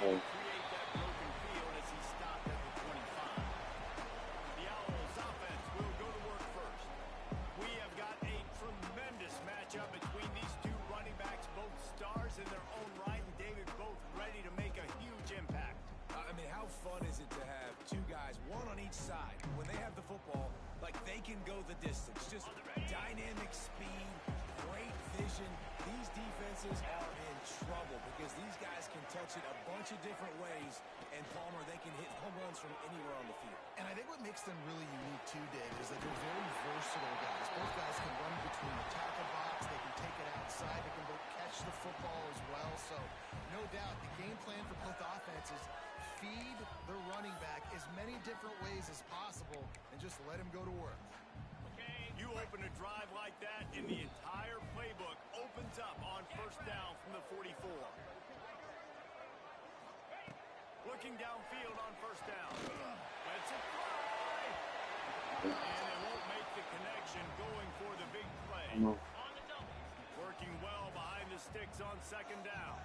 to create that broken field as he stopped at the 25. The Owls offense will go to work first. We have got a tremendous matchup between these two running backs, both stars in their own right, and David, both ready to make a huge impact. I mean, how fun is it to have two guys, one on each side, when they have the football, like they can go the distance. Just dynamic speed, great vision. These defenses are in trouble because these guys can touch it a bunch of different ways, and Palmer, they can hit home runs from anywhere on the field. And I think what makes them really unique too, Dave, is that they're very versatile guys. Both guys can run between the tackle box, they can take it outside, they can both catch the football as well. So, no doubt, the game plan for both offenses, feed the running back as many different ways as possible and just let him go to work. You open a drive like that, and the entire playbook opens up on first down from the 44. Looking downfield on first down. Let's it fly. And they won't make the connection going for the big play. Working well behind the sticks on second down.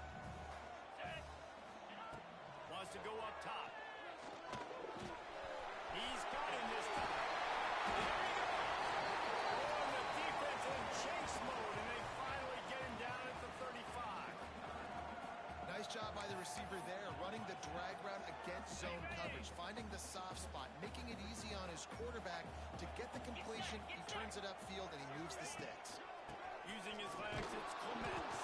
Wants to go up top. He's got him this time. There he goes. Oh, and the defense in chase mode, and they finally get him down at the 35. Nice job by the receiver there, running the drag route against zone coverage, finding the soft spot, making it easy on his quarterback to get the completion. He turns it upfield, and he moves the sticks. Using his legs, it's Clements.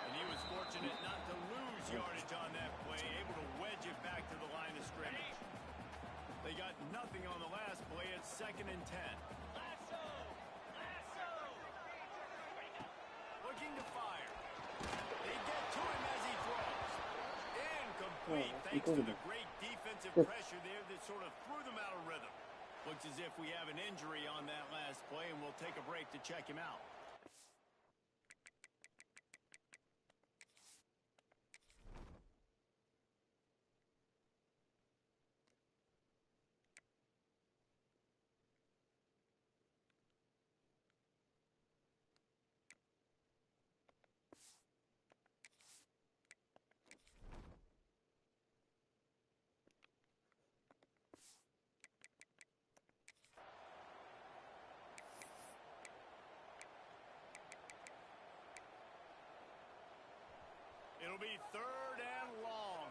And he was fortunate not to lose yardage on that play, able to wedge it back to the line of scrimmage. They got nothing on the last play. It's 2nd and 10. Looking to fire. They get to him as he throws. Incomplete, thanks to the great defensive pressure there that sort of threw them out of rhythm. Looks as if we have an injury on that last play, and we'll take a break to check him out. It'll be 3rd and long.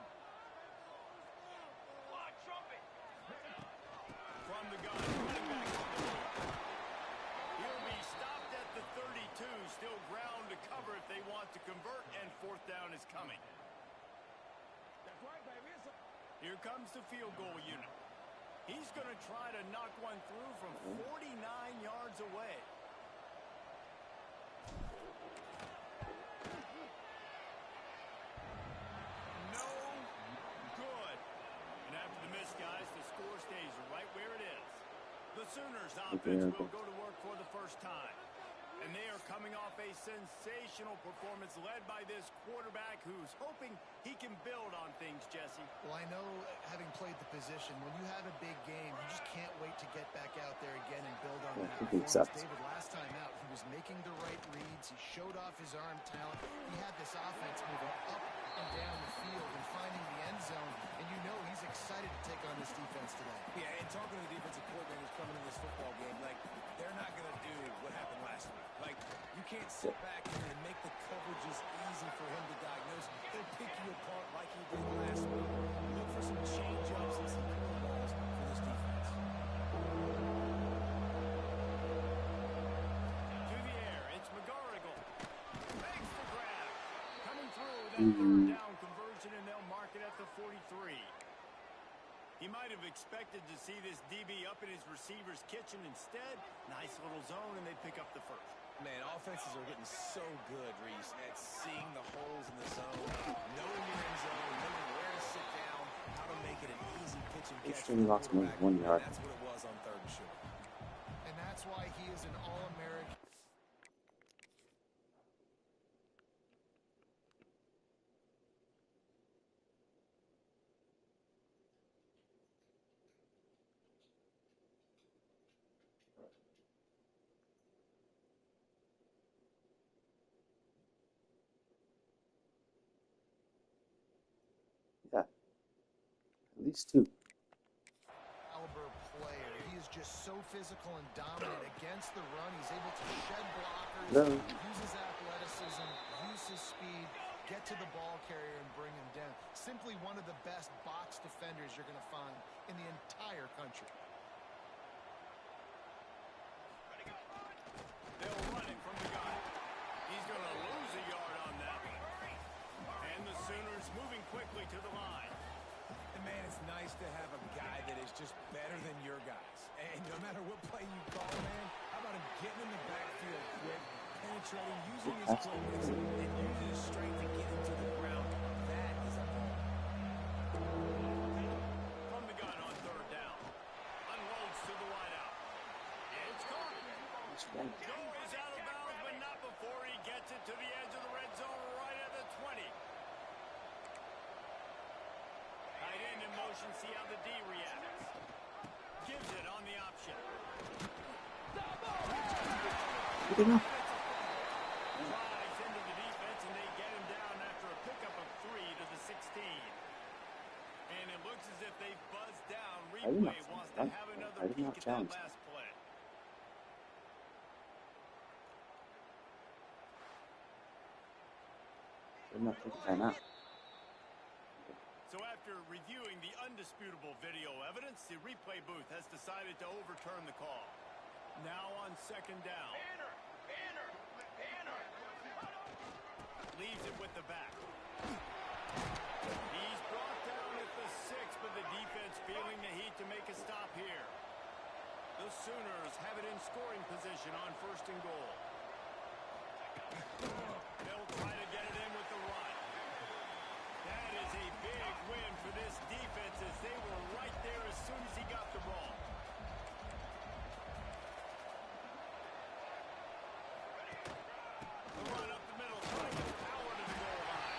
From the gun, running back on the move. He'll be stopped at the 32. Still ground to cover if they want to convert, and 4th down is coming. Here comes the field goal unit. He's going to try to knock one through from 49 yards away. Guys, the score stays right where it is. The Sooners offense will go to work for the first time. And they are coming off a sensational performance led by this quarterback who's hoping he can build on things, Jesse. Well, I know, having played the position, when you have a big game, you just can't wait to get back out there again and build on that performance. David, last time out, he was making the right reads. He showed off his arm talent. He had this offense moving up and down the field and finding the end zone. And you know he's excited to take on this defense today. Yeah, and talking to the defensive coordinators coming in this football game, like, they're not going to do what happened last week. Like, you can't sit back here and make the coverages easy for him to diagnose. He'll pick you apart like he did last week. Look for some change-ups and some curveballs for this defense. To the air, it's McGarrigle. Makes the grab. Coming through that 3rd down conversion, and they'll mark it at the 43. He might have expected to see this DB up in his receiver's kitchen. Instead, nice little zone, and they pick up the 1st. Man, offenses are getting so good, Reese, at seeing the holes in the zone, knowing your end zone, knowing where to sit down, how to make it an easy pitch and catch. Lost more than 1 yard. That's what it was on 3rd and short. And that's why he is an All-American. least 2. Caliber player. He is just so physical and dominant against the run. He's able to shed blockers, use his athleticism, use his speed, get to the ball carrier and bring him down. Simply one of the best box defenders you're going to find in the entire country. They'll run it from the gun. He's going to lose a yard on that one. And the Sooners moving quickly to the line. And man, it's nice to have a guy that is just better than your guys. And no matter what play you call, man, how about him getting in the backfield quick, penetrating, using his quickness, and using his strength to get into the ground. That is a ball. From the gun on third down. Unloads to the wideout. And it's caught. Joe is out of bounds, but not before he gets it to the edge of the red zone right at the 20. Tight end in motion, see how the D reacts. Gives it on the option. Good enough. Drives into the defense, and they get him down after a pickup of 3 to the 16. And it looks as if they've buzzed down. Replay wants to have another peek at that last play. I'm not taking time out. So after reviewing the undisputable video evidence, the replay booth has decided to overturn the call. Now on second down. Leaves it with the back. He's brought down at the 6, but the defense feeling the heat to make a stop here. The Sooners have it in scoring position on first and goal. They'll try to get it in with the run. That is a big win for this defense as they were right there as soon as he got the ball. The run up the middle, trying to power to the goal line.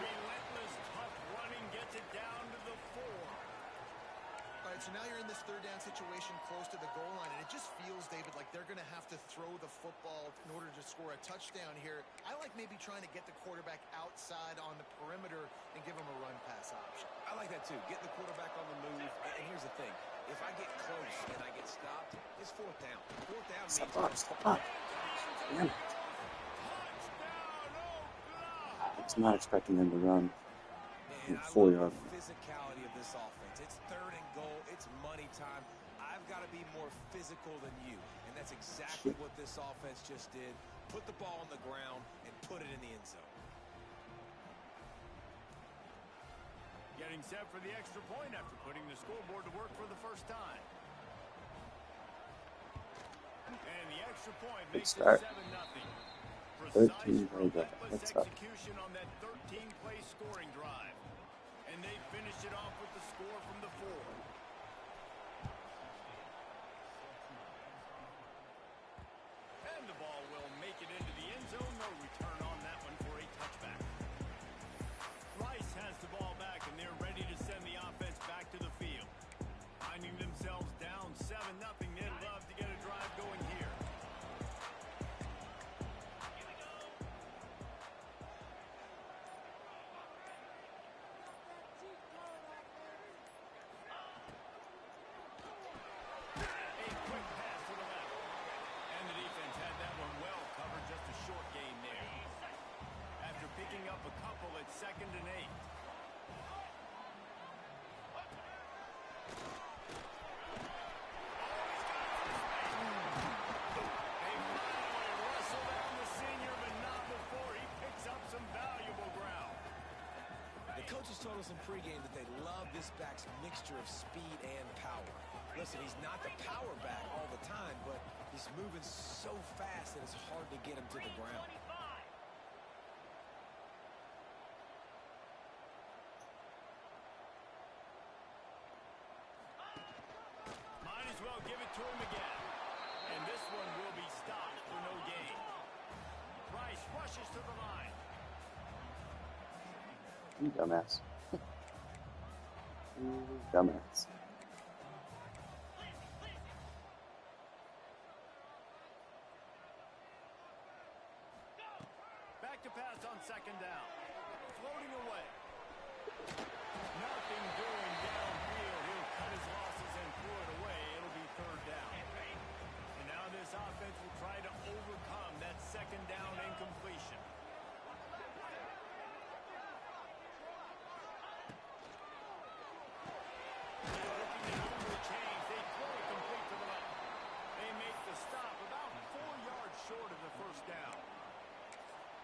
Relentless, tough running gets it down to the 4. All right, so now you're in this third down situation close to the goal line, and it just feels, David, like they're going to have to throw the football in order to score a touchdown here. I like maybe trying to get the quarterback outside on the perimeter and give him a run-pass option. I like that too. Get the quarterback on the move. And here's the thing. If I get close and I get stopped, it's fourth down. Fourth down means... Stop up. Damn it. I was not expecting them to run. And I 4 love yard. the physicality of this offense. It's third and goal. It's money time. I've got to be more physical than you. And that's exactly what this offense just did. Put the ball on the ground and put it in the end zone. Getting set for the extra point after putting the scoreboard to work for the first time. And the extra point makes it 7-0. 13 play drive. Relentless That's up. execution on that 13-play scoring drive. And they finish it off with the score from the 4. And the ball will make it into the end zone. No return on that one for a touchback. Rice has the ball back, and they're ready to send the offense back to the field. Finding themselves down 7-0, they'd love to get a drive going here. A quick pass to the left. And the defense had that one well covered, just a short gain there. After picking up a couple at 2nd and 8. Coaches told us in pregame that they love this back's mixture of speed and power. Listen, he's not the power back all the time, but he's moving so fast that it's hard to get him to the ground. Might as well give it to him again. And this one will be stopped for no gain. Rice rushes to the line. You dumbass. You dumbass. Back to pass on 2nd down. Floating away. Nothing doing down offense will try to overcome that second down incompletion. Looking to overchange. They throw it complete to the left. They make the stop about 4 yards short of the first down.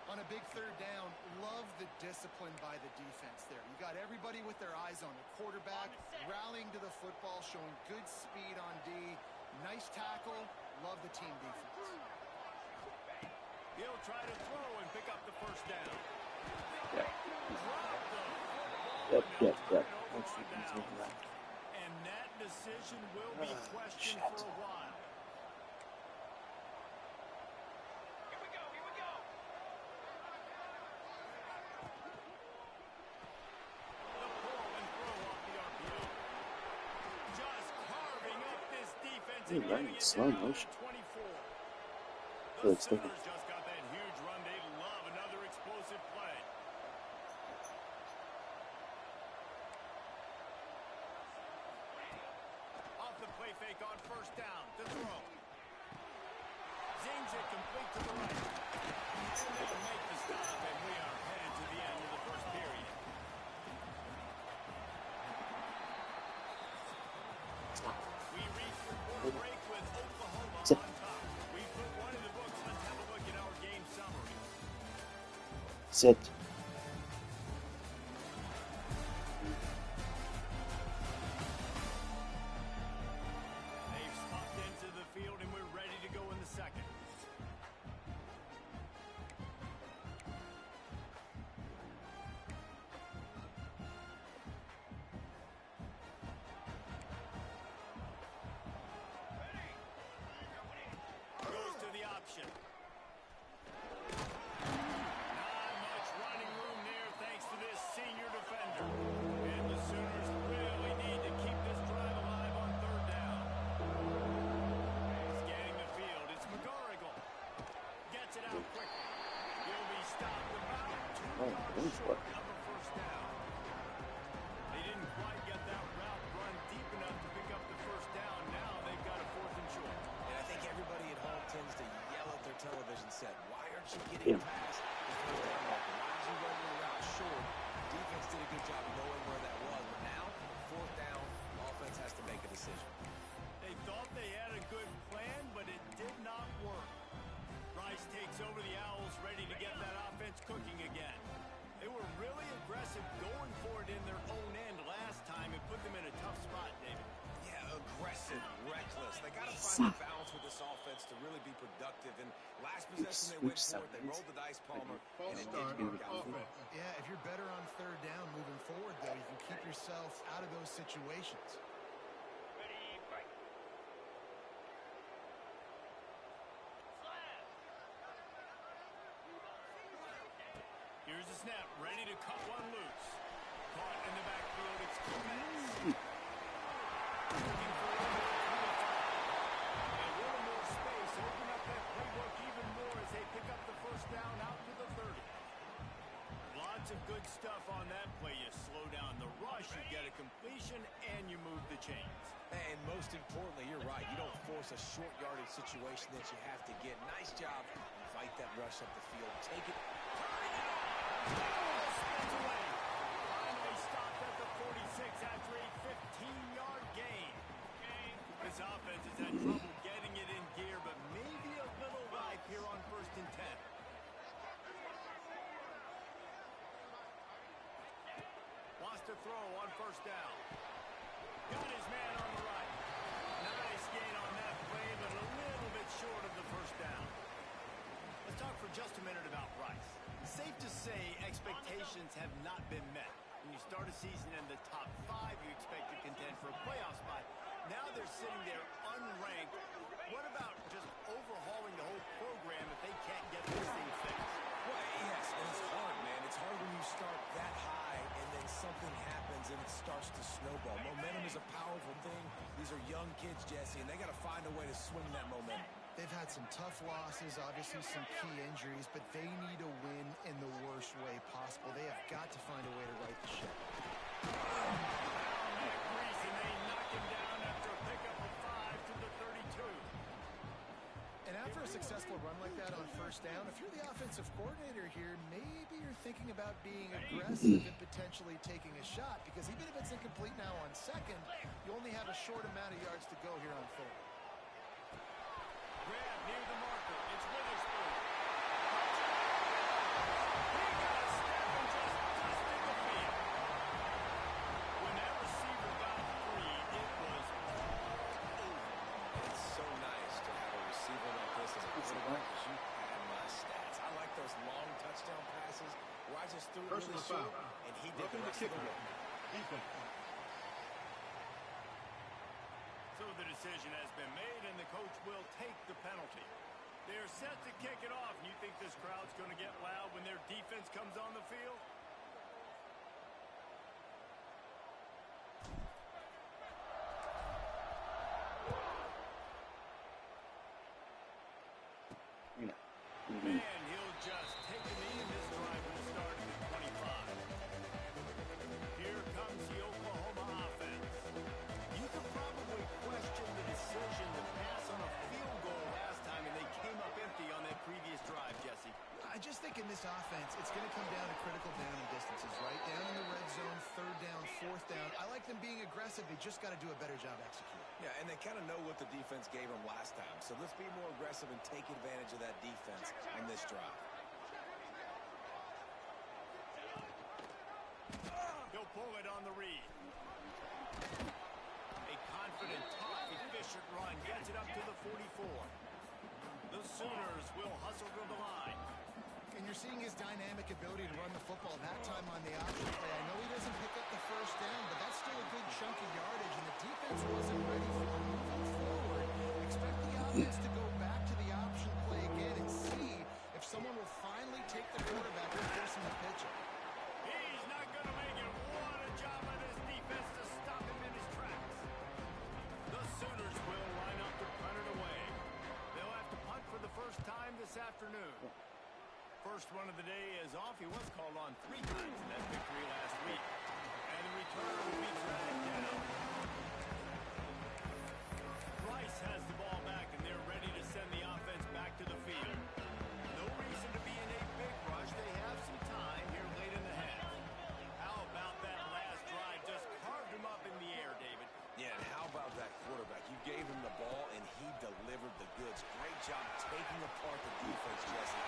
On a big third down, love the discipline by the defense there. You got everybody with their eyes on the quarterback, rallying to the football, showing good speed on D. Nice tackle. Love the team defense. He'll try to throw and pick up the first down. Yep. Drop the Yep. football. Yep. Yep. Now Let's turn see it what's over over on that. downs. And that decision will be questioned shit. for a while. The pull and throw off the RPO. Just carving up this defense Hey, and running getting it slow down to motion. 24. So The it's taking- Sooners just got that huge run. They love another explosive play. Off the play fake on first down. The throw. Zings it complete to the right. And they'll make the stop, and we are headed to the end of the first period. We reach the quarter break with Oklahoma on Sit. top. We put one in the books. Let's have a look at our game summary. Sit. They've swapped into the field, and we're ready to go in the second. Goes to the option. Not much running room there thanks to this senior defender. And the Sooners really need to keep this drive alive on third down. Scanning the field. It's McGarrigle. Gets it out quickly. He'll be stopped about 2 yards short of a first down. They didn't quite get that route run deep enough to pick up the first down. Now they've got a 4th and short. And I think everybody at home tends to yell at their television set, why aren't you getting past the first down marker? Why did you run your route short? Defense did a good job of knowing where that was. But now, 4th down, offense has to make a decision. They thought they had a good plan, but it did not work. Rice takes over the Owls, ready to get that offense cooking again. They were really aggressive going for it in their own end last time. It put them in a tough spot, David. Yeah, aggressive, reckless. They got to find the balance with this offense to really be productive. And last possession they went for it. They rolled the dice, Palmer, and it didn't work out for them. Yeah, if you're better on third down moving forward, though, you can keep yourself out of those situations. Here's the snap, ready to cut one loose. Caught in the backfield, it's Clemens. Looking for a little more through the fire. A little more space, open up that playbook even more as they pick up the first down out to the 30. Lots of good stuff on that play. You slow down the rush, you get a completion, and you move the chains. And most importantly, you're right. You don't force a short yardage situation that you have to get. Nice job. Fight that rush up the field. Take it. Spins away. Finally stopped at the 46 after a 15-yard gain. This offense has had trouble getting it in gear, but maybe a little life here on 1st and 10. Wants to throw on first down. Got his man on the right. Nice gain on that play, but a little bit short of the first down. Let's talk for just a minute about Rice. Safe to say expectations have not been met. When you start a season in the top 5, you expect to contend for a playoff spot. Now they're sitting there unranked. What about just overhauling the whole program if they can't get this thing fixed? Well, yes, and it's hard, man. It's hard when you start that high and then something happens and it starts to snowball. Momentum is a powerful thing. These are young kids, Jesse, and they got to find a way to swing that momentum. They've had some tough losses, obviously some key injuries, but they need to win in the worst way possible. They have got to find a way to right the ship. Matt Reese, and they knock him down after a pickup of 5 to the 32. And after a successful run like that on first down, if you're the offensive coordinator here, maybe you're thinking about being aggressive and potentially taking a shot, because even if it's incomplete now on second, you only have a short amount of yards to go here on third. Grab near the marker. It's Witherspoon. When that receiver got free, it was It's so nice to have a receiver like this as a quarterback, because you had my stats. I like those long touchdown passes where I just threw it really short, and he did the rest of the work. So the decision has been made, and the coach will take the penalty. They're set to kick it off, and you think this crowd's going to get loud when their defense comes on the field? Man, he'll just take a knee, and this drive will start at the 25. Here comes the Oklahoma offense. You could probably question the decision to pass on a field goal last time, and they came up empty on that previous drive, Jesse. I just think in this offense, it's going to come down to critical down and distances, right? Down in the red zone, third down, fourth down. I like them being aggressive. They just got to do a better job executing. Yeah, and they kind of know what the defense gave them last time. So let's be more aggressive and take advantage of that defense on this drive. He'll pull it on the read. A confident, tough, efficient run gets it up to the 44. The Sooners will hustle to the line. And you're seeing his dynamic ability to run the football that time on the option play. I know he doesn't pick up the first down, but that's still a good chunk of yardage, and the defense wasn't ready for him moving forward. Expect the offense to go back to the option play again and see if someone will finally take the quarterback and force him to pitch it. He's not going to make it. What a job by this defense to stop him in his tracks. The Sooners will line up to punt it away. They'll have to punt for the first time this afternoon. First run of the day is off. He was called on 3 times in that victory last week. And the return will be dragged down. Rice has the ball back, and they're ready to send the offense back to the field. No reason to be in a big rush. They have some time here late in the half. How about that last drive? Just carved him up in the air, David. Yeah, and how about that quarterback? You gave him the ball, and he delivered the goods. Great job taking apart the defense, Jesse.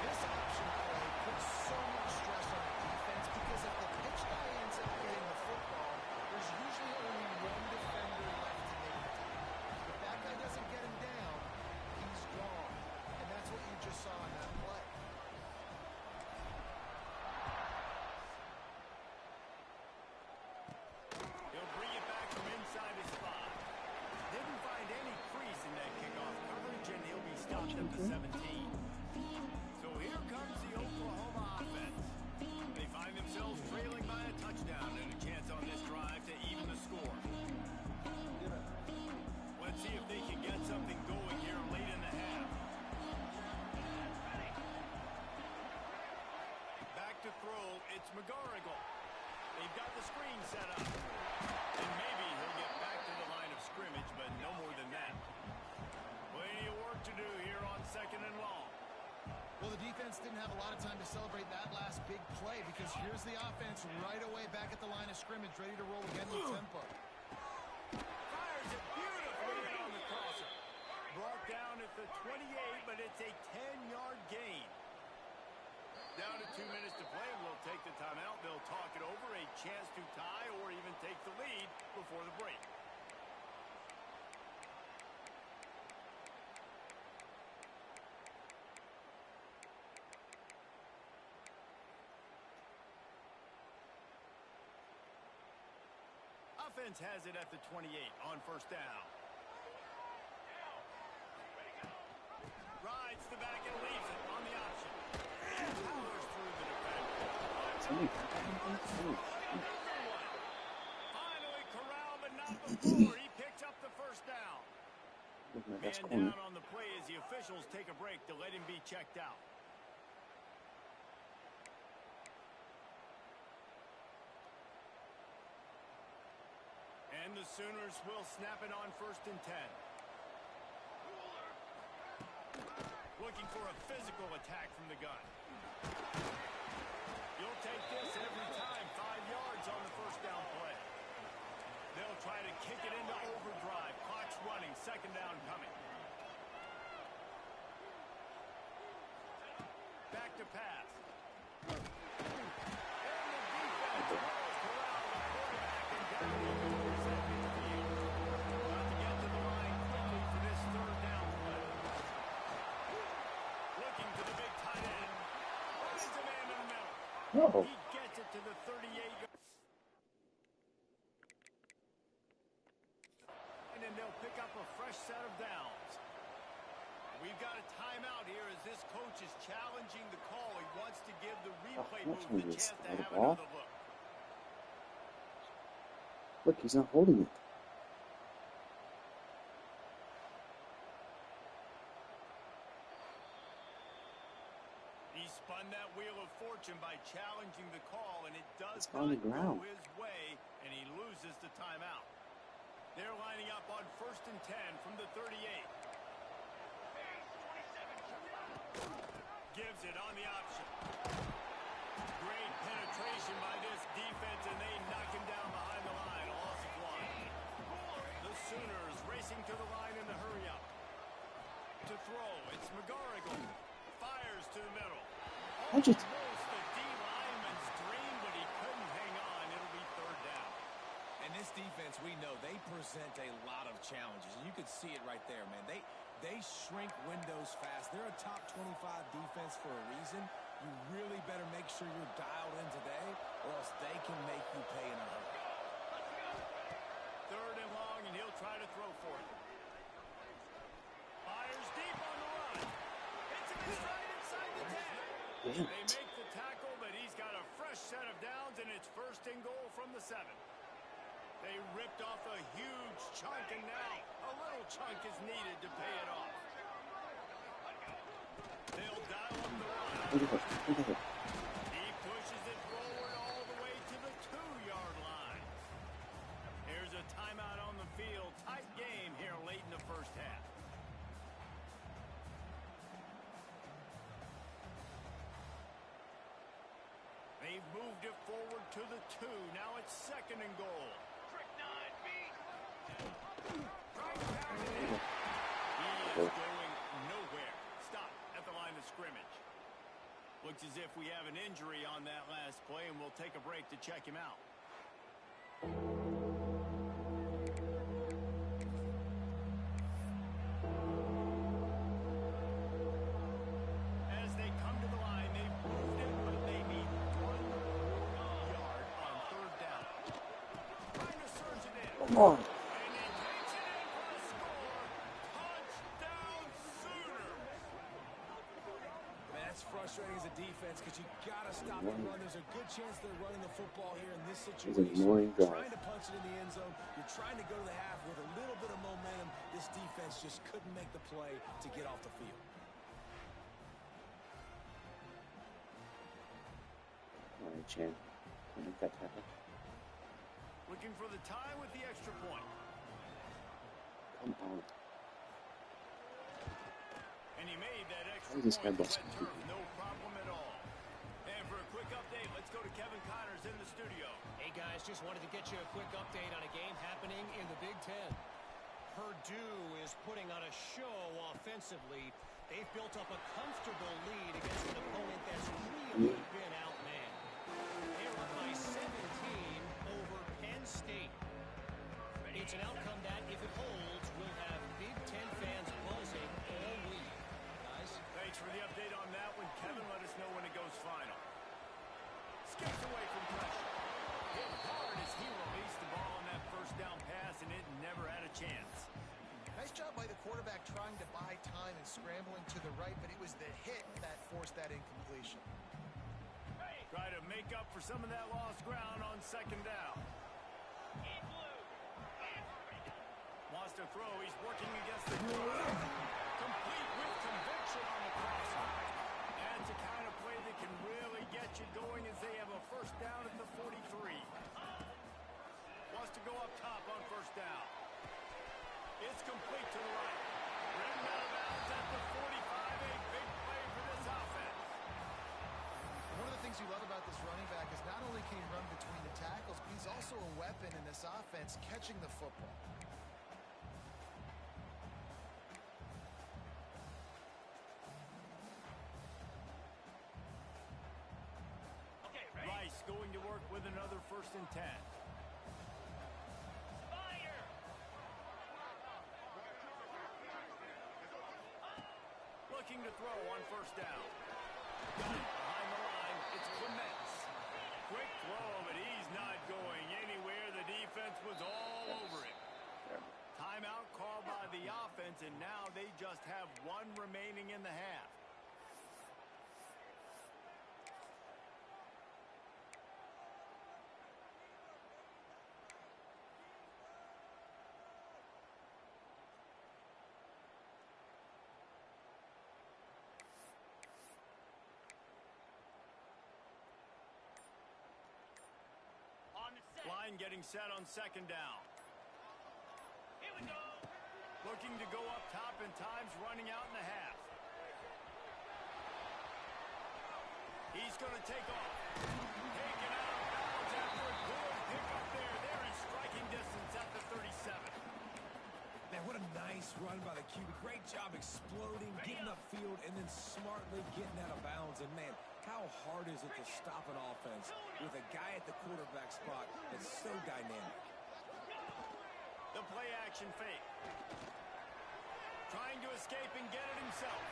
This option play puts so much stress on the defense because if the pitch guy ends up getting the football, there's usually only one defender left to make the tackle. If that guy doesn't get him down, he's gone. And that's what you just saw in that play. He'll bring it back from inside his spot. Didn't find any crease in that kickoff coverage, and he'll be stopped at the 17. So here comes the Oklahoma offense. They find themselves trailing by a touchdown and a chance on this drive to even the score. Let's see if they can get something going here late in the half. Back to throw, it's McGarrigle. They've got the screen set up. And maybe he'll get back to the line of scrimmage, but no more than that. Plenty of work to do here on second and long. Well, the defense didn't have a lot of time to celebrate that last big play because here's the offense right away back at the line of scrimmage, ready to roll again with tempo. Fires it beautifully in on the crosser. Brought down at the 28, but it's a 10-yard gain. Down to 2 minutes to play. We'll take the timeout. They'll talk it over. A chance to tie or even take the lead before the break. Offense has it at the 28 on first down. Rides the back and leaves it on the option. And powers through the defender. Finally corralled, but not before he picks up the first down. Man down on the play as the officials take a break to let him be checked out. And the Sooners will snap it on 1st and 10. Looking for a physical attack from the gun. You'll take this every time. 5 yards on the first down play. They'll try to kick it into overdrive. Clock's running. 2nd down coming. Back to pass. And the defense rolls around the quarterback and down the intercept midfield. Got to get to the line quickly for this 3rd down play. Looking to the big tight end. Finds a man in the middle. Oh. He gets it to the 38. And then they'll pick up a fresh set of downs. We've got a timeout here as this coach is challenging the call. He wants to give the replay booth a chance to have another look. Look, he's not holding it. He spun that wheel of fortune by challenging the call, and it does It's on the not ground. go his way, and he loses the timeout. They're lining up on 1st and 10 from the 38. Gives it on the option. Great penetration by this defense, and they knock him down behind the line. Loss of 1. The Sooners racing to the line in the hurry up. To throw, it's McGarrigle. Fires to the middle. Almost the D lineman's dream, but he couldn't hang on. It'll be 3rd down. And this defense, we know, they present a lot of challenges. And you can see it right there, man. They shrink windows fast. They're a top 25 defense for a reason. You really better make sure you're dialed in today, or else they can make you pay in a hurry. 3rd and long, and he'll try to throw for it. Fires deep on the run. Hits him straight inside the 10. Damn They it. make the tackle, but he's got a fresh set of downs, and it's 1st and goal from the 7. They ripped off a huge chunk, and now a little chunk is needed to pay it off. They'll dial up the run. Look at it. Look at it. He pushes it forward all the way to the 2-yard line. Here's a timeout on the field. Tight game here late in the 1st half. They've moved it forward to the 2. Now it's 2nd and goal. He is going nowhere. Stop at the line of scrimmage. Looks as if we have an injury on that last play, and we'll take a break to check him out. As they come to the line, they've moved it, but they need 1 yard on 3rd down. Trying to surge it in. Come on. And he takes it in for a score. Touchdown, Sooners. Man, that's frustrating as a defense because you got to stop the run. There's a good chance they're running the football here in this situation. annoying drive. Trying to punch it in the end zone. You're trying to go to the half with a little bit of momentum. This defense just couldn't make the play to get off the field. All right, Chan. Can you make that tackle? Looking for the tie with the extra point. Come on. And he made that extra How is this guy point to busting wet through? turf, no problem at all. And for a quick update, let's go to Kevin Connors in the studio. Hey guys, just wanted to get you a quick update on a game happening in the Big Ten. Purdue is putting on a show offensively. They've built up a comfortable lead against an opponent that's really been outmanned. They're up by 17 over Penn State. It's an outcome that, if it holds, will have Big Ten fans buzzing all week. Guys? Thanks for the update on that one. Kevin, let us know when it goes final. Skips away from pressure. Hit hard as he released the ball on that 1st down pass, and it never had a chance. Nice job by the quarterback trying to buy time and scrambling to the right, but it was the hit that forced that incompletion. Try to make up for some of that lost ground on 2nd down. Wants to throw. He's working against the goal. Complete with conviction on the crossover. That's the kind of play that can really get you going as they have a 1st down at the 43. Wants to go up top on 1st It's complete to the right. Ridden out of bounds at the 45. A big play for this offense. One of the things you love about this running back is not only can he run between the tackles, but he's also a weapon in this offense catching the football. Rice going to work with another 1st and 10. Looking to throw on 1st down. Got it behind the line. It's Clements. Quick throw, but he's not going anywhere. The defense was all over him. Timeout called by the offense, and now they just have 1 remaining in the half. Line getting set on 2nd down. Here we go. Looking to go up top, and time's running out in the half. He's going to take off. Taken out of bounds after a good pickup there. They're in striking distance at the 37. Man, what a nice run by the QB. Great job exploding, getting upfield, and then smartly getting out of bounds. And, man, how hard is it to stop an offense with a guy at the quarterback spot that's so dynamic? The play-action fake. Trying to escape and get it himself.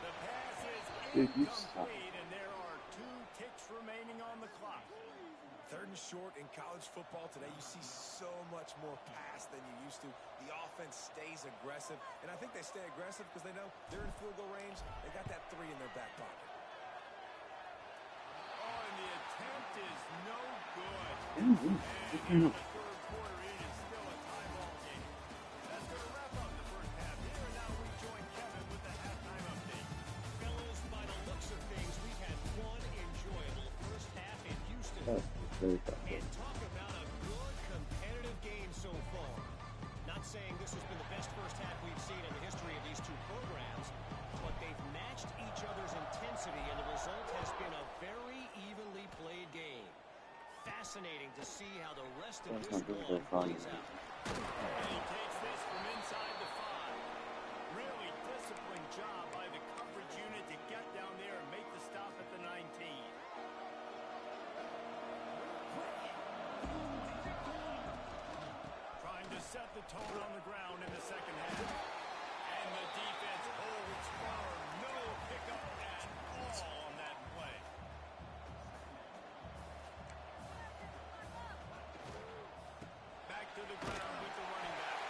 The pass is incomplete, and there are 2 ticks remaining on the clock. 3rd and short in college football today. You see so much more pass than you used to. The offense stays aggressive, and I think they stay aggressive because they know they're in field goal range. They got that 3 in their back pocket. Oh, and the attempt is no good. Ooh, And in the 3rd quarter, it is still a tie-ball game. That's going to wrap up the 1st half. Here and now we join Kevin with the halftime update. Fellas, by the looks of things, we've had one enjoyable first half in Houston. And talk about a good competitive game so far. Not saying this has been the best first half we've seen in the history of these 2 programs, but they've matched each other's intensity, and the result has been a very evenly played game. Fascinating to see how the rest of this one plays out. And he takes this from inside the 5. Really disciplined job by the coverage unit to get down there and make the stop at the 19. Trying to set the tone on the ground in the 2nd half. And the defense holds firm. No pickup at all on that play. Back to the ground with the running back.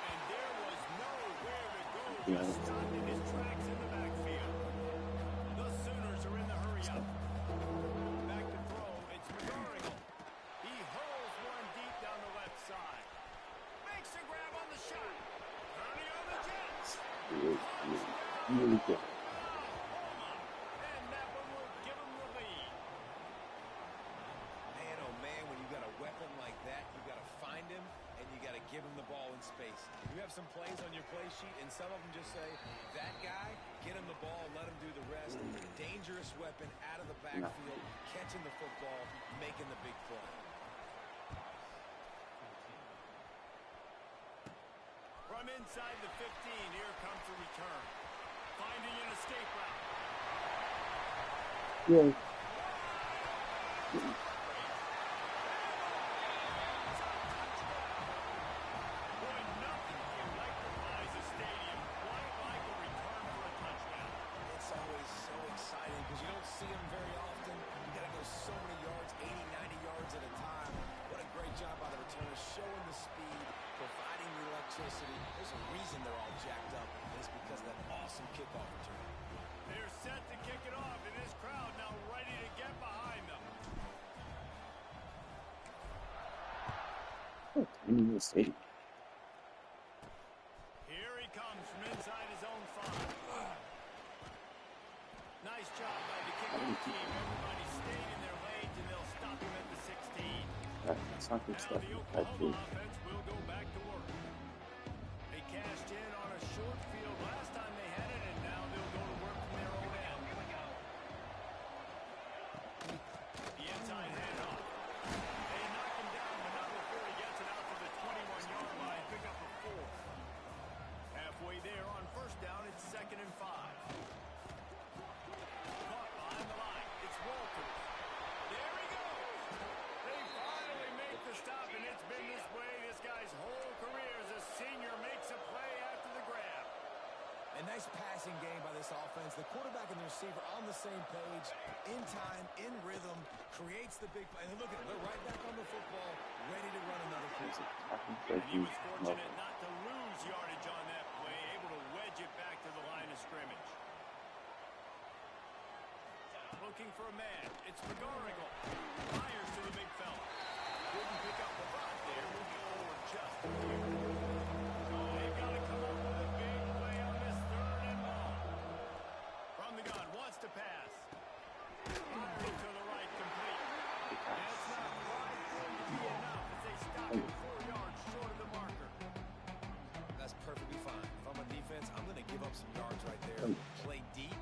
And there was nowhere to go. Just stopped in his tracks in the backfield. The Sooners are in the hurry-up. Back to throw. It's McGarrigle. He hurls one deep down the left side. Makes a grab on the shot. Turning on the Jets. Really good. And that one will give him the lead. Man, oh man, when you got a weapon like that, you got to find him, and you got to give him the ball in space. You have some plays on your play sheet, and some of them just say, that guy, get him the ball, let him do the rest. Dangerous weapon out of the backfield, catching the football, making the big play. From inside the 15, here comes the return. Finding an escape route. Yeah. Boy, nothing electrifies a stadium quite like a return for a touchdown. It's always so exciting because you don't see them very often. You got to go so many yards, 80, 90 yards at a time. What a great job by the returners, showing the speed, providing the electricity. There's a reason they're all jacked up, and it's because of that awesome kickoff return. They're set to kick it off, and this crowd now ready to get behind them. In the stadium. Here he comes from inside his own 5. Nice job by the kickoff team. Everybody stayed in their lanes, and they'll stop him at the 16. That's not good Now stuff. the Oklahoma offense will go back to work. They upfield last time they had it, and now they'll go to work from their own end. The inside handoff. They knock him down, but not before he gets it out to the 21-yard line. Pick up a 4. Halfway there on first down, it's 2nd and 5. Caught behind the line. It's Walters. There he goes. They finally make the stop, and it's been this way this guy's whole career as a senior makes a play after the grab. A nice passing game by this offense. The quarterback and the receiver on the same page, in time, in rhythm, creates the big play. And look at them. They're right back on the football, ready to run another play. And he was fortunate not to lose yardage on that play, able to wedge it back to the line of scrimmage. Looking for a man. It's McGarrigle. Fires to the big fella. Didn't pick up the rock there. Moving forward just a few. Oh, they've got to come up with a big play on this 3rd and long. From the gun, wants to pass. Firing to the right, complete. And it's not quite going to be enough as they stop him 4 yards short of the marker. That's perfectly fine. If I'm on defense, I'm going to give up some yards right there. Play deep,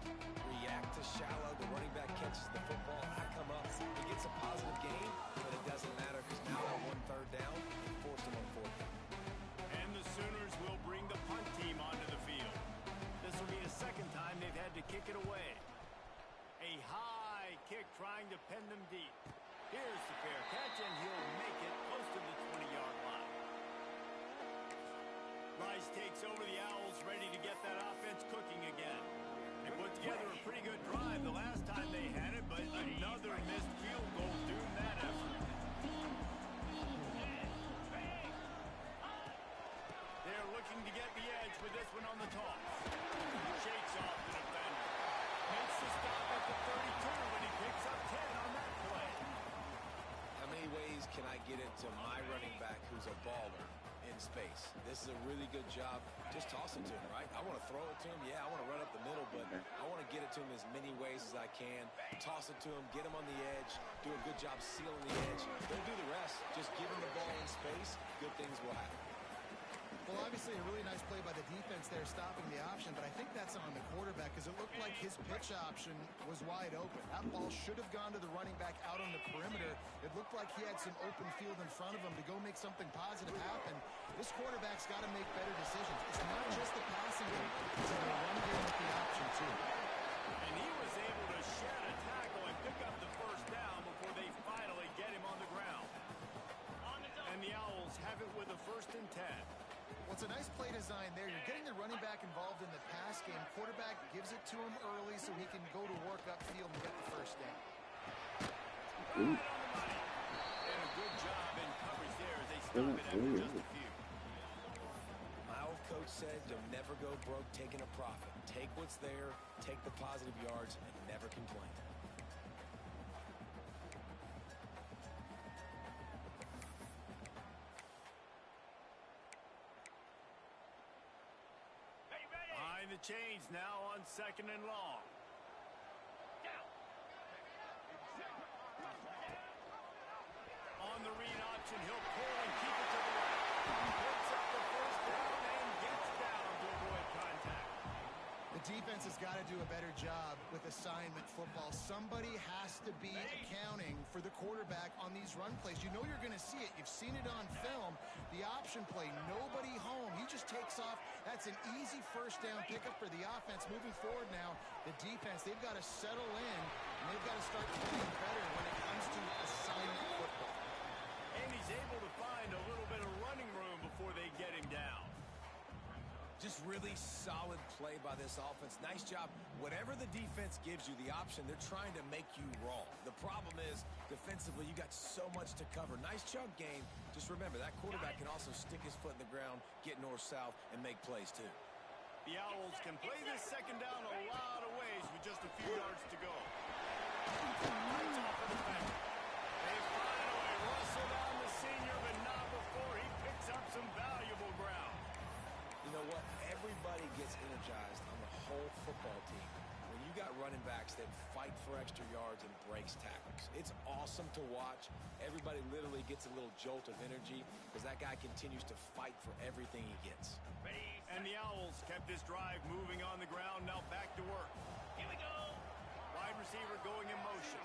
react to shallow. The running back catches the football. I come up. He gets a positive gain, but it doesn't matter because now they're 1 3rd down and forced him on 4th down. And the Sooners will bring the punt team onto the field. This will be the 2nd time they've had to kick it away. A high kick trying to pen them deep. Here's the fair catch, and he'll make it close to the 20-yard line. Rice takes over the Owls, ready to get that offense cooking again. They put together a pretty good drive the last time they had it, but another missed field goal doomed that effort. They're looking to get the edge with this one on the toss. Shakes off the defender. Makes the stop at the 32 when he picks up 10 on that play. How many ways can I get it to my running back who's a baller in space? This is a really good job. Just toss it to him, right? I want to throw it to him. Yeah, I want to run up the middle, but I want to get it to him as many ways as I can. Toss it to him, get him on the edge, do a good job sealing the edge. Don't do the rest. Just give him the ball in space. Good things will happen. Well, obviously a really nice play by the defense there stopping the option, but I think that's on the quarterback because it looked like his pitch option was wide open. That ball should have gone to the running back out on the perimeter. It looked like he had some open field in front of him to go make something positive happen. This quarterback's got to make better decisions. It's not just the passing game. It's in the run game with the option, too. And he was able to shed a tackle and pick up the 1st down before they finally get him on the ground. And the Owls have it with a 1st and 10. Well, it's a nice play design there. You're getting the running back involved in the pass game. Quarterback gives it to him early so he can go to work upfield and get the 1st down. Right on the money. And a good job in coverage there as they stop it after just a few. My old coach said you'll never go broke taking a profit. Take what's there, take the positive yards, and never complain. Behind the chains now on 2nd and long. On the read option, he'll pull and keep it to the right. He picks up the 1st down and gets down to avoid contact. The defense has got to do a better job with assignment football. Somebody has to be accounting for the quarterback on these run plays. You know you're going to see it. You've seen it on film. The option play, nobody home. He just takes off. That's an easy 1st down pickup for the offense. Moving forward now, the defense, they've got to settle in, and they've got to start playing better when it comes to assignment football. And he's able to find a little bit of running room before they get him down. Just really solid play by this offense. Nice job. Whatever the defense gives you, the option, they're trying to make you wrong. The problem is, defensively, you got so much to cover. Nice chunk game. Just remember, that quarterback can also stick his foot in the ground, get north-south, and make plays, too. The Owls can play this 2nd down a lot of ways with just a few yards to go. Lights off the defender. They finally rustle down the senior, but not before he picks up some valuable ground. You know what? Everybody gets energized on the whole football team when you got running backs that fight fight for extra yards and breaks tackles. It's awesome to watch. Everybody literally gets a little jolt of energy as that guy continues to fight for everything he gets. And the Owls kept this drive moving on the ground. Now back to work. Here we go. Wide receiver going in motion.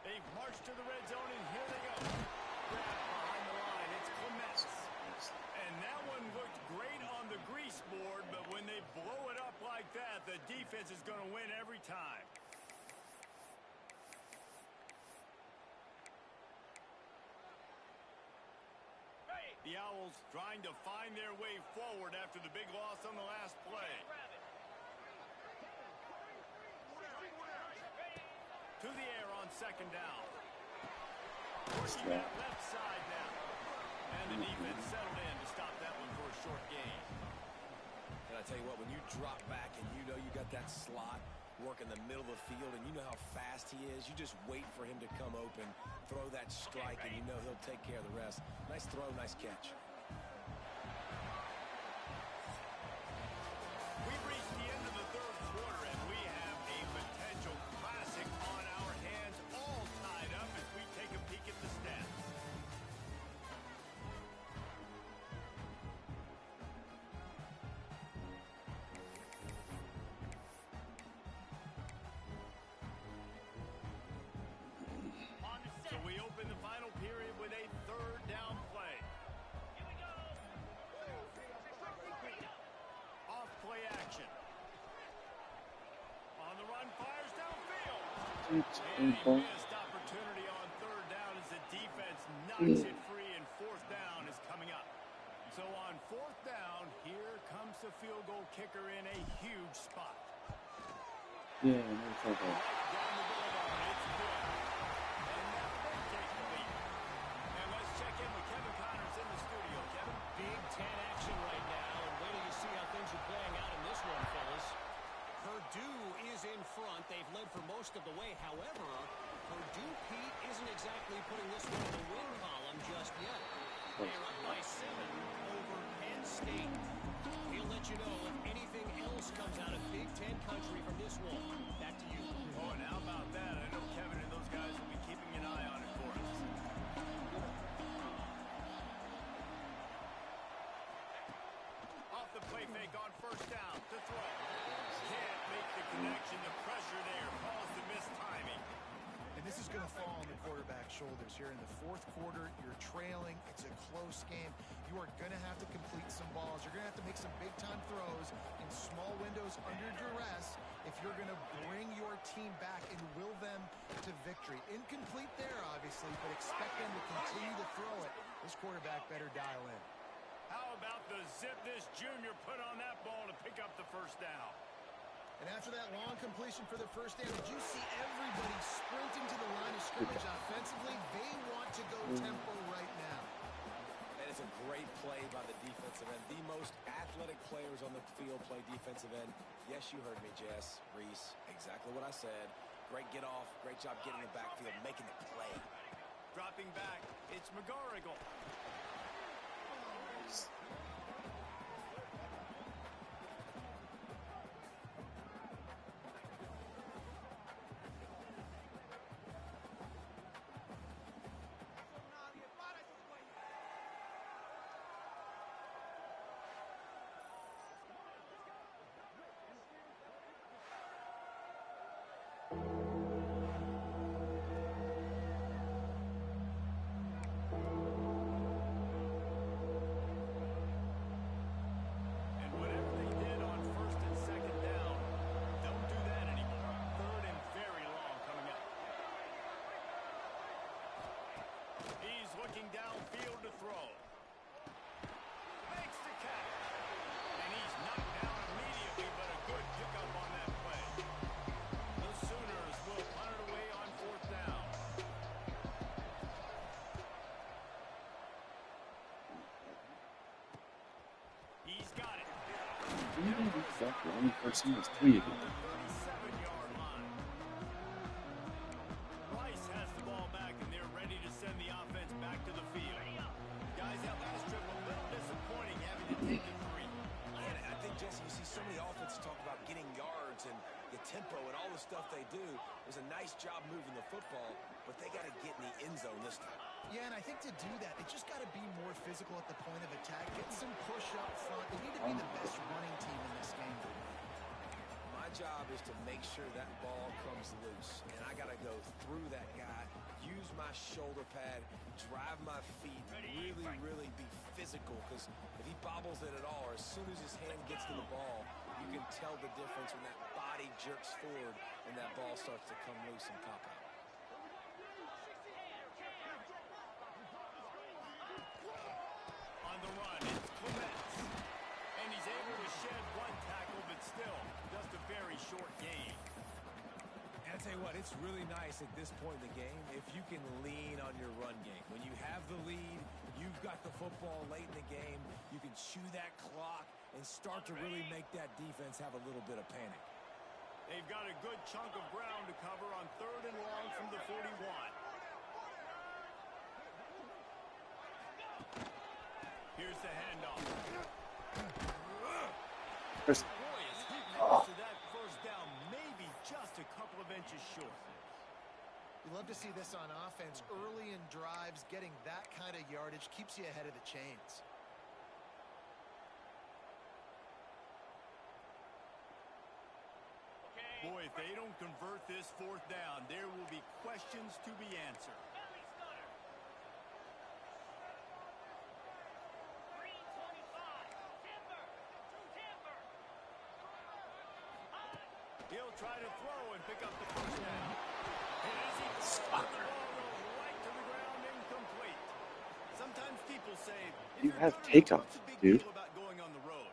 They march to the red zone, and here they go. Grab behind the line. It's Clements. And that one looked great on the grease board, but when they blow it up like that, the defense is going to win every time. The Owls trying to find their way forward after the big loss on the last play. To the air on second down. Working that left side now. And the defense settled in to stop that one for a short gain. And I tell you what, when you drop back and you know you got that slot work in the middle of the field and you know how fast he is, you just wait for him to come open, throw that strike, and you know he'll take care of the rest. Nice throw, nice catch. We've reached the end of the third quarter, and we have a potential classic on our hands, all tied up as we take a peek at the stats. So we open the final period with a third down play. Here we go. Off play action. On the run, fires downfield. And a missed opportunity on third down as the defense knocks it free, and fourth down is coming up. So on fourth down, here comes the field goal kicker in a huge spot. Yeah, no trouble. Down the boulevard, it's good. And now they take the lead. And let's check in with Kevin Connors in the studio. Kevin? Big Ten action right now, and wait till you see how things are playing out in this one, fellas. Purdue is in front. They've led for most of the way. However, Purdue, Pete, isn't exactly putting this one in the win column just yet. They're up by 7 over Penn State. We'll let you know if anything else comes out of Big Ten country from this one. Back to you. Oh, and how about that? I know Kevin and those guys will be keeping an eye on it for us. Off the play fake on first down to throw. Can't make the connection. The pressure there caused the missed timing. And this is going to fall on the quarterback's shoulders here in the fourth quarter. You're trailing. It's a close game. You are going to have to complete some balls. You're going to have to make some big-time throws in small windows under duress if you're going to bring your team back and will them to victory. Incomplete there, obviously, but expect them to continue to throw it. This quarterback better dial in. How about the zip this junior put on that ball to pick up the first down? And after that long completion for the first down, did you see everybody sprinting to the line of scrimmage offensively? They want to go tempo right now. And it's a great play by the defensive end. The most athletic players on the field play defensive end. Yes, you heard me, Jess, Reese. Exactly what I said. Great get off. Great job getting in the backfield, making the play. Dropping back, it's McGarrigle. Looking downfield to throw. Makes the catch. And he's knocked down immediately, but a good pickup on that play. The Sooners will punt it away on fourth down. He's got it. The only person is 3 of them. Tempo and was a nice job moving the football, but they got to get in the end zone this time. Yeah, and I think to do that, they just got to be more physical at the point of attack, get some push up front. They need to be the best running team in this game. My job is to make sure that ball comes loose, and I got to go through that guy, use my shoulder pad, drive my feet, really be physical, because if he bobbles it at all, or as soon as his hand gets to the ball, you can tell the difference when that body jerks forward and that ball starts to come loose and pop out. On the run, it's Clements. And he's able to shed one tackle, but still just a very short gain. And I tell you what, it's really nice at this point in the game if you can lean on your run game. When you have the lead, you've got the football late in the game, you can chew that clock and start to really make that defense have a little bit of panic. They've got a good chunk of ground to cover on 3rd and long from the 41. Here's the handoff. First, Boy, is he close to that first down, maybe just a couple of inches short. You love to see this on offense. Early in drives, getting that kind of yardage keeps you ahead of the chains. Boy, if they don't convert this 4th down, there will be questions to be answered. He'll try to throw and pick up the first down. And as he throws, the ball goes right to the ground, incomplete. Sometimes people say, you have takeoff, dude. about going on the road?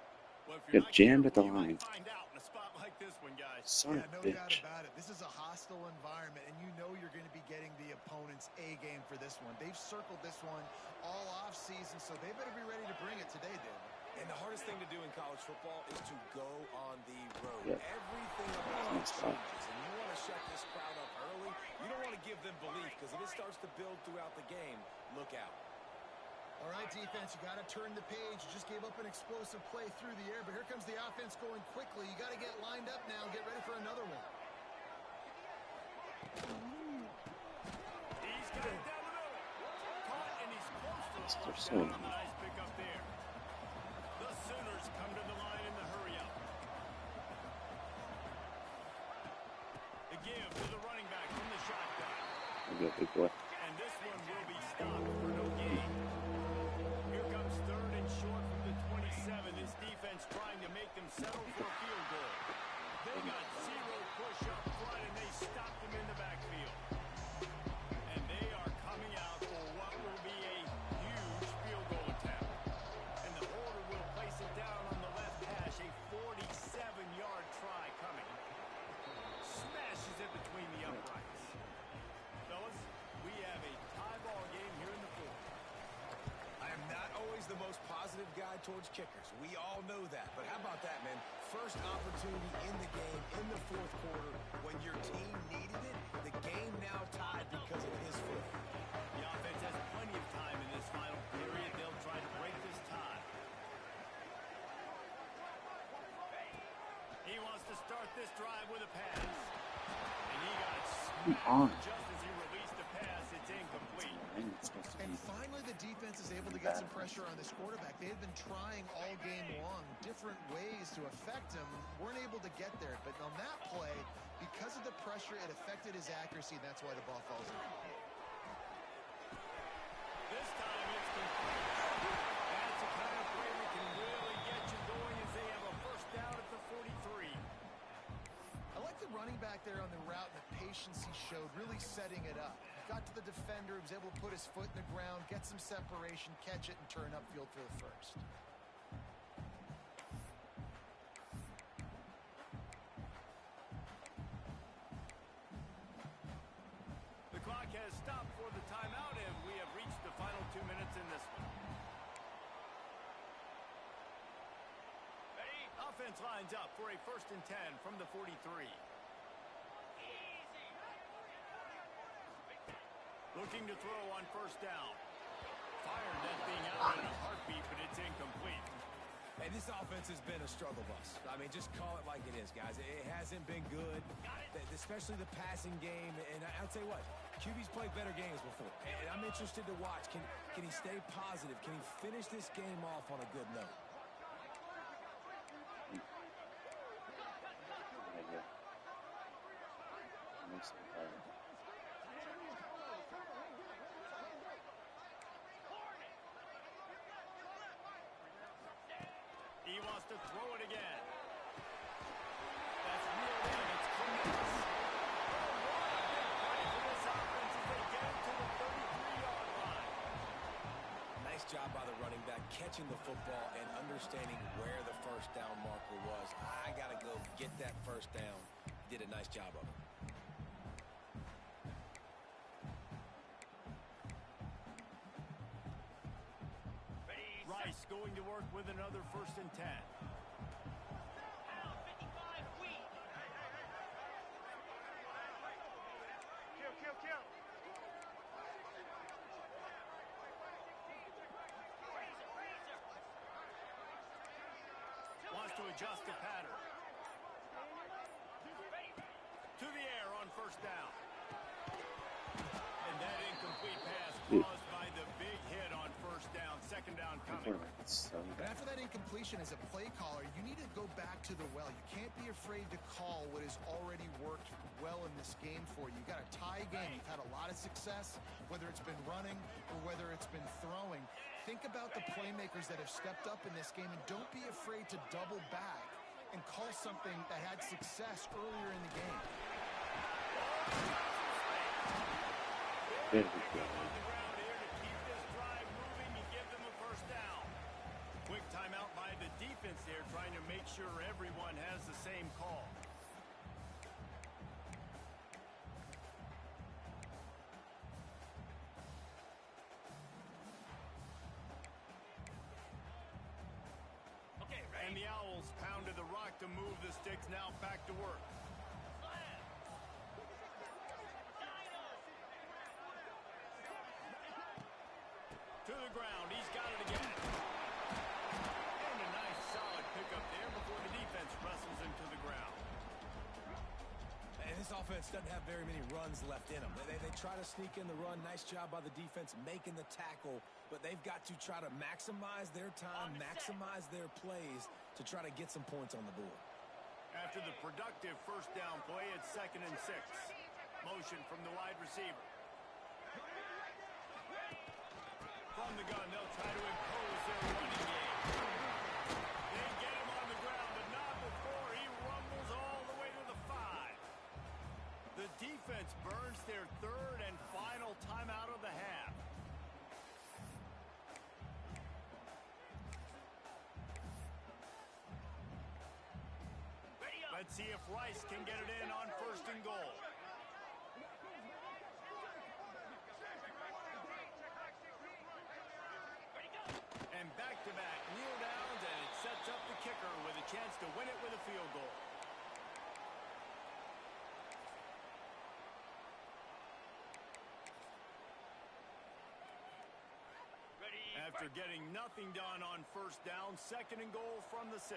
Well, if You're you're not jammed at the careful, you line. might find out in a spot like this one, guys. Son Yeah, of no a doubt bitch. about it. This is a hostile environment, and you know you're going to be getting the opponent's A game for this one. They've circled this one all off season, so they better be ready to bring it today, David. And the hardest thing to do in college football is to go on the road. Yeah. Everything about it Nice spot. changes, and you want to shut this crowd up early. You don't want to give them belief, because if it starts to build throughout the game, look out. All right, defense, you got to turn the page. You just gave up an explosive play through the air, but here comes the offense going quickly. You got to get lined up now and get ready for another one. He's got it down the middle. Caught, and he's close to the They're first so down on the nice pick up there. The Sooners come to the line in the hurry-up. The give to the running back from the shotgun. Maybe a big boy. And this one will be stopped for no gain. Here comes 3rd and short from the 27. This defense trying to make them settle for a field goal. They got zero push up front, and they stopped them in the backfield. And they are coming out for what will be a huge field goal attempt. And the holder will place it down on the left hash. A 47-yard try coming. Smashes it between the uprights. Fellas, we have a tie ball game here in the 4th. I am not always the most positive guy towards kickers. We all know that. But how about that, man? First opportunity in the game in the 4th quarter when your team needed it. The game now tied because of his foot. The offense has plenty of time in this final period. They'll try to break this tie. He wants to start this drive with a pass. And he got on. smacked just as he released the pass. It's incomplete. And it's supposed to And be finally, the defense is able to get some pressure on this quarterback. They had been trying all game long, different ways to affect him, weren't able to get there. But on that play, because of the pressure, it affected his accuracy, and that's why the ball falls in. This time it's complete. That's the kind of play that can really get you going as they have a first down at the 43. I like the running back there on the route and the patience he showed, really setting it up. Got to the defender, was able to put his foot in the ground, get some separation, catch it, and turn upfield for the first. The clock has stopped for the timeout, and we have reached the final 2 minutes in this one. Ready? Offense lines up for a 1st and 10 from the 43. Looking to throw on 1st down. Fired that thing out in a heartbeat, but it's incomplete. And this offense has been a struggle bus. I mean, just call it like it is, guys. It hasn't been good, especially the passing game. And I'll tell you what, QB's played better games before. And I'm interested to watch. Can he stay positive? Can he finish this game off on a good note? He wants to throw it again. That's real in. It's tremendous. For this offense as they get it to the 33-yard line. Nice job by the running back, catching the football and understanding where the first down marker was. I got to go get that first down. Did a nice job of it. Rice going to work with another 1st and 10. Wants to adjust the pattern. To the air on 1st down. And that incomplete pass caused by the big hit on 1st down. 2nd down coming. But after that incompletion as a play caller, you need to go back to the well. You can't be afraid to call what has already worked well in this game for you. You got a tie game. You've had a lot of success, whether it's been running or whether it's been throwing. Think about the playmakers that have stepped up in this game, and don't be afraid to double back and call something that had success earlier in the game. On the ground here to keep this drive moving and give them a 1st down. Quick timeout by the defense there, trying to make sure everyone has the same call. And the Owls pounded the rock to move the sticks, now back to work. To the ground, he's got it again. And a nice solid pickup there before the defense wrestles him to the ground. And this offense doesn't have very many runs left in them. They try to sneak in the run. Nice job by the defense making the tackle. But they've got to try to maximize their time, maximize their plays to try to get some points on the board. After the productive 1st down play, it's 2nd and 6. Motion from the wide receiver. From the gun, they'll try to impose their running game. They get him on the ground, but not before he rumbles all the way to the 5. The defense burns their 3rd and final timeout of the half. Let's see if Rice can get it in on 1st and goal. And back-to-back kneel downs, and it sets up the kicker with a chance to win it with a field goal. After getting nothing done on 1st down, 2nd and goal from the 6.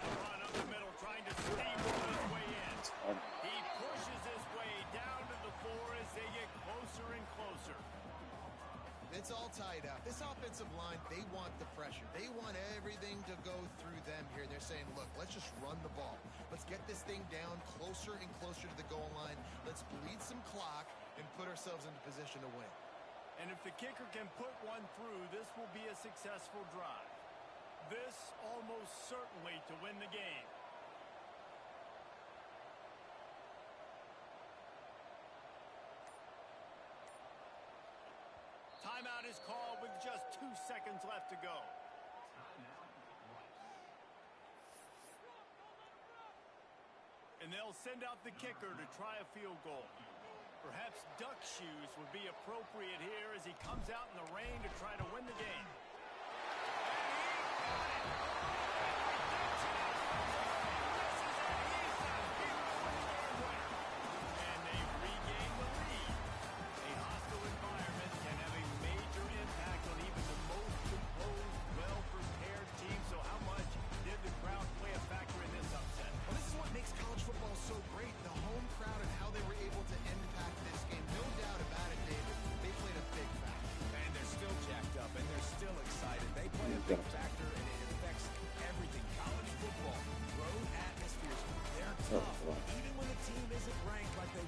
Run up the middle, trying to steamroll his way in. He pushes his way down to the 4 as they get closer and closer. It's all tied up. This offensive line, they want the pressure. They want everything to go through them here. They're saying, look, let's just run the ball. Let's get this thing down closer and closer to the goal line. Let's bleed some clock and put ourselves into position to win. And if the kicker can put one through, this will be a successful drive. This almost certainly to win the game. Timeout is called with just 2 seconds left to go. And they'll send out the kicker to try a field goal. Perhaps duck shoes would be appropriate here as he comes out in the rain to try to win the game. And they regain the lead. A hostile environment can have a major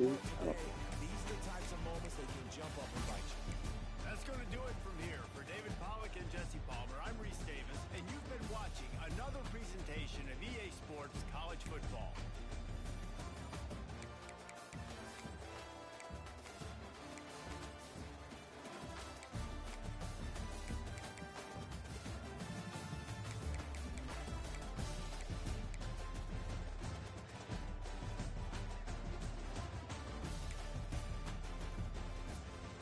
two. I love it. These are the types of moments that can jump up and bite you. That's going to do it from here. For David Pollack and Jesse Palmer, I'm Reese Davis, and you've been watching another presentation of EA Sports College Football.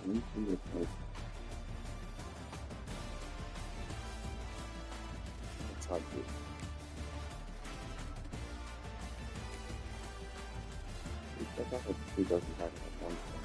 Anything that's like that's hard to do. Check out if he doesn't have enough one.